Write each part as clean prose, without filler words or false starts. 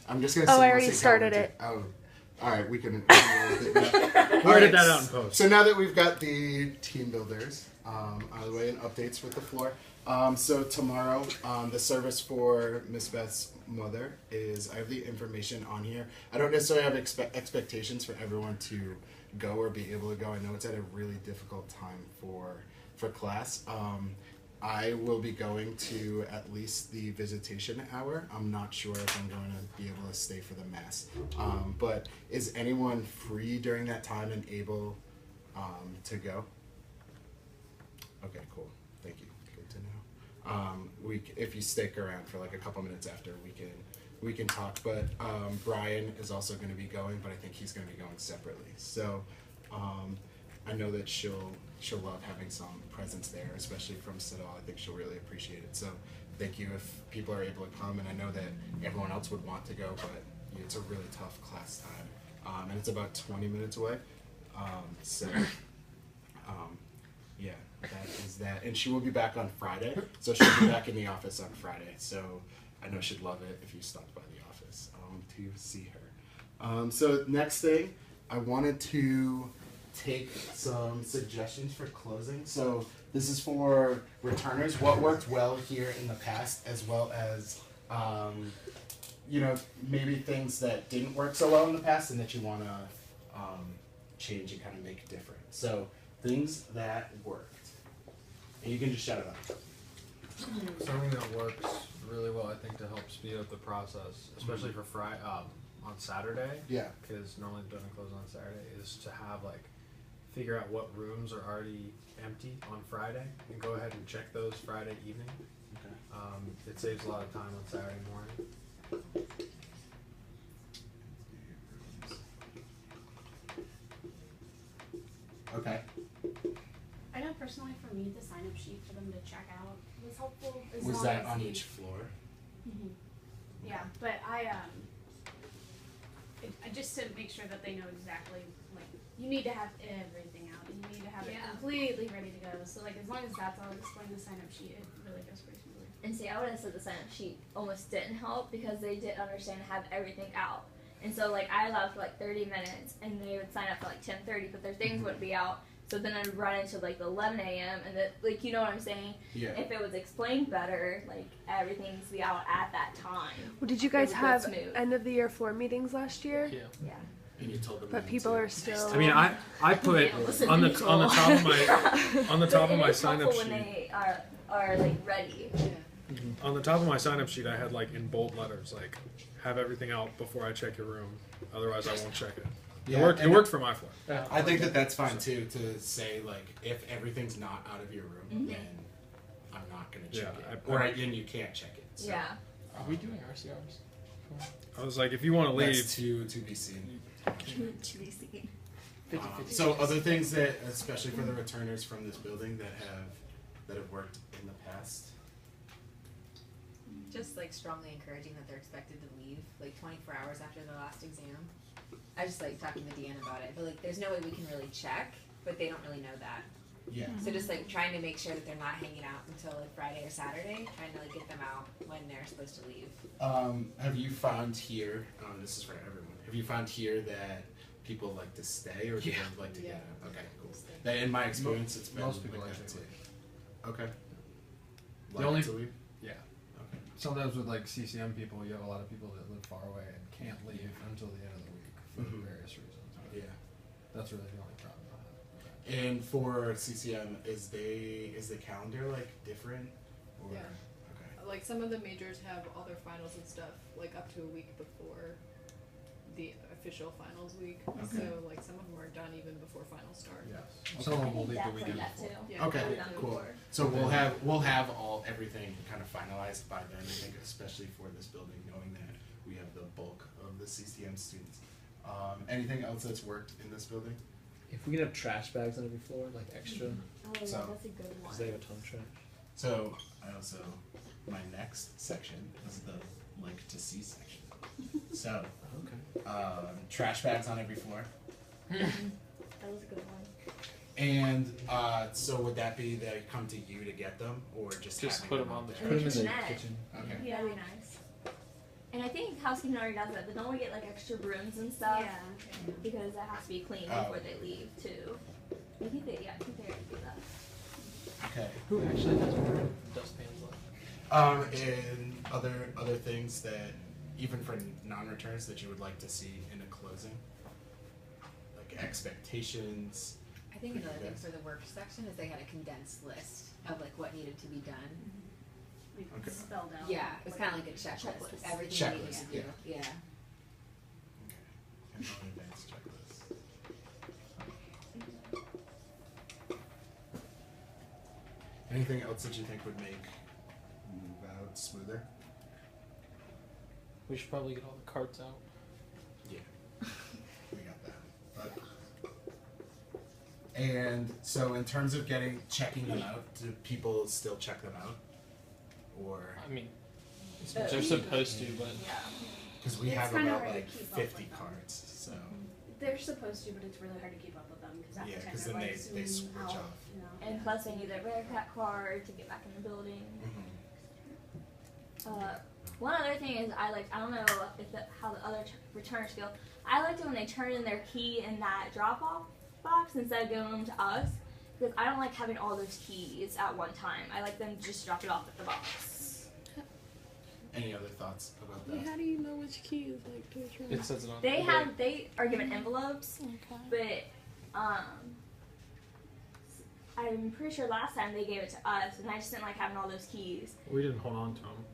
I'm just gonna. Oh, say I already started it. Oh, all right. We can roll with it now. We'll edit that out in post. So now that we've got the team builders out of the way and updates with the floor, so tomorrow the service for Miss Beth's mother is. I have the information on here. I don't necessarily have expectations for everyone to go or be able to go. I know it's at a really difficult time for class. I will be going to at least the visitation hour. I'm not sure if I'm going to be able to stay for the mass. But is anyone free during that time and able to go? Okay, cool. Thank you. Good to know. If you stick around for like a couple minutes after, we can talk. But Brian is also going to be going, but I think he's going to be going separately. So I know that she'll love having some presence there, especially from Siddall. I think she'll really appreciate it. So thank you if people are able to come. And I know that everyone else would want to go, but it's a really tough class time. And it's about 20 minutes away. Yeah, that is that. And she will be back on Friday. So she'll be back in the office on Friday. So I know she'd love it if you stopped by the office to see her. So next thing, I wanted to take some suggestions for closing. So this is for returners. What worked well here in the past, as well as maybe things that didn't work so well in the past and that you want to change and kind of make different. So things that worked, and you can just shout it out. Something that works really well, I think, to help speed up the process, especially for Friday on Saturday. Yeah. Because normally the building closes on Saturday. Is to have figure out what rooms are already empty on Friday and go ahead and check those Friday evening. Okay. It saves a lot of time on Saturday morning. Okay. I know personally for me, the sign-up sheet for them to check out was helpful. Was that on each floor? Mm-hmm. Yeah, but I just to make sure that they know exactly, you need to have everything out, and you need to have it completely ready to go. So as long as that's all displayed in the sign-up sheet, it really goes pretty smoothly. And see, I would have said the sign-up sheet almost didn't help because they didn't understand to have everything out. And so I allowed for 30 minutes, and they would sign up for 10:30, but their things wouldn't be out. So then I'd run into 11 a.m. and that you know what I'm saying? Yeah. If it was explained better, everything needs to be out at that time. Well, did you guys have end of the year floor meetings last year? Yeah. And you told them. But people are still. I mean, I put on the top of my sign up sheet. When they are ready. On the top of my sign up sheet, I had in bold letters have everything out before I check your room. Otherwise, I won't check it. Yeah, it worked for my floor. I think that's fine too, to say if everything's not out of your room, then I'm not gonna check it, and you can't check it. So. Yeah. Are we doing RCRs? I was if you want to leave, that's to be seen. To be seen. So other things that, especially for the returners from this building, that have worked in the past. Just strongly encouraging that they're expected to leave 24 hours after the last exam. I just talking to Deanna about it, but there's no way we can really check, but they don't really know that. Yeah. So just trying to make sure that they're not hanging out until Friday or Saturday, trying to get them out when they're supposed to leave. Have you found here? This is for everyone. Have you found here that people like to stay, or do they like to get out? Okay, cool. That, in my experience, it's been most people like that to leave. Okay. The only to leave? Yeah. Okay. Sometimes with CCM people, you have a lot of people that live far away and can't leave until the end of the week for various reasons. But yeah. That's really the only problem I have with that. And for CCM, is the calendar different? Or? Yeah. Okay. Some of the majors have all their finals and stuff up to a week before the official finals week. Okay. So some of them are done even before finals start. Yes. Some of them will leave the weekend before. Yeah. Okay, cool. So we'll have everything kind of finalized by then. I think, especially for this building, knowing that we have the bulk of the CCM students. Anything else that's worked in this building? If we can have trash bags on every floor, extra, Oh, yeah, So- that's a good one. because they have a ton of trash. So my next section is the link to see section. So Okay. trash bags on every floor. That was a good one. And so would that be they come to you to get them, or just having put them on out the there? put them in the Net. kitchen. Okay. Yeah, that'd be nice. And I think housekeeping already does that, but don't we get like extra brooms and stuff? Yeah. Because that has to be cleaned Oh. before they leave too. I think they already do that. Okay. Who actually has more dustpans left? And other things that even for non-returns that you would like to see in a closing, like expectations. I think another thing for the work section is they had a condensed list of like what needed to be done. Like Okay. spelled out. Yeah, it was kind of like a checklist. Checklist. Everything you needed Checklist, to do. Yeah. Okay. And non-advanced checklist. Anything else that you think would make move out smoother? We should probably get all the carts out. Yeah, we got that. And so, in terms of checking them out, do people still check them out, or I mean, they're supposed to, but Yeah. because we It's have kinda about hard to like keep up 50 with them. cards, so They're supposed to, but it's really hard to keep up with them because after Yeah, 10 'cause they're then like they zoom switch out, off. You know? And plus they need their Bearcat card to get back in the building. One other thing is I don't know if how the other returners feel. I liked it when they turn in their key in that drop-off box instead of giving them to us, because I don't like having all those keys at one time. I like them to just drop it off at the box. Any other thoughts about Wait, that? how do you know which key is like to return? it says it on. They are given envelopes, Okay. but I'm pretty sure last time they gave it to us, and I just didn't like having all those keys. We didn't hold on to them.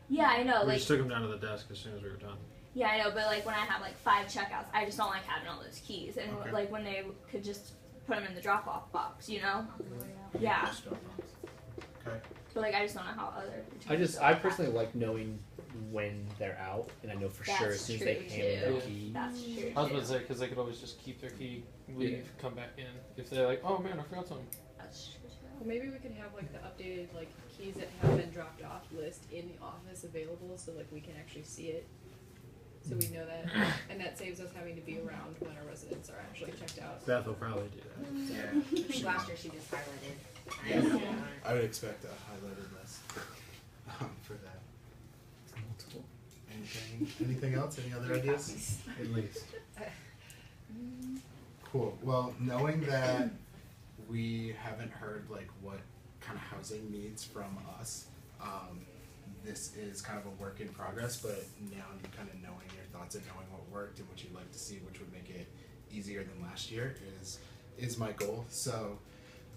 Yeah, I know. We Like, just took them down to the desk as soon as we were done. yeah, I know. But like when I have like 5 checkouts, I just don't like having all those keys. And Okay. like when they could just put them in the drop-off box, you know? Yeah. Okay. But like I just don't know how other. I personally like knowing when they're out, and I know for sure as That's soon as they true, hand me too. their key. That's true. I was about to too. say because they could always just keep their key, leave, come back in. If they're like, oh man, I forgot something. That's true. Well, maybe we could have like the updated like keys that have been dropped off list in the office available, so like we can actually see it, so we know that, and that saves us having to be around when our residents are actually checked out. Beth will probably do that. Yeah. I think last year she just highlighted. Yeah. I would expect a highlighted list for that. Anything else? Any other ideas? At least. Cool. Well, knowing that we haven't heard like what kind of housing needs from us, this is kind of a work in progress. But now you kind of knowing your thoughts and knowing what worked and what you'd like to see, which would make it easier than last year, is my goal. So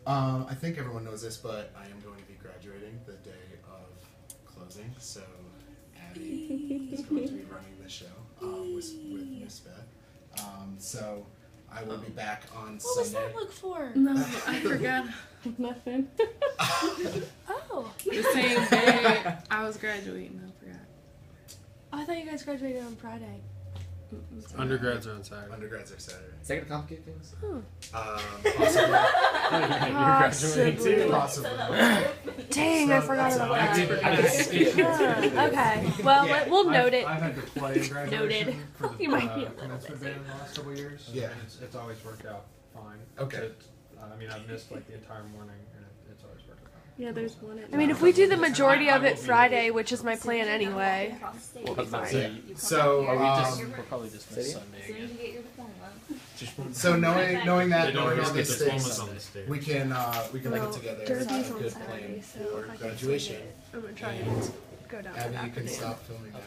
I think everyone knows this, but I am going to be graduating the day of closing. So Abby is going to be running the show with Miss Beth. So I will be back on What was Sunday. that look for? No, I forgot. Nothing. Oh. The same day I was graduating, I forgot. I thought you guys graduated on Friday. Undergrads are on Saturday. Undergrads are Saturday. Is that gonna complicate things? Possibly. Possibly. Possibly. Dang, I So forgot that's about all. that. Okay. Well, Yeah, we'll note it. I've had to play in graduation Noted. for the You might be able to commencement band in the last couple of years. Yeah. And it's always worked out fine. Okay. I mean, I've missed like the entire morning, and it's always worked out fine. Yeah, there's one at I mean, if we do the majority of it Friday, which is my plan anyway. Well, I was about to say, So are we just, um, we're probably just As Sunday soon as again. you get your diploma. so knowing that They don't knowing miss all the these diplomas things, on the stage. we can Well, put together a Derby's on good Saturday, plan so for if I can graduation. swing it, I'm gonna try and go down Abby, that you can afternoon. stop filming that.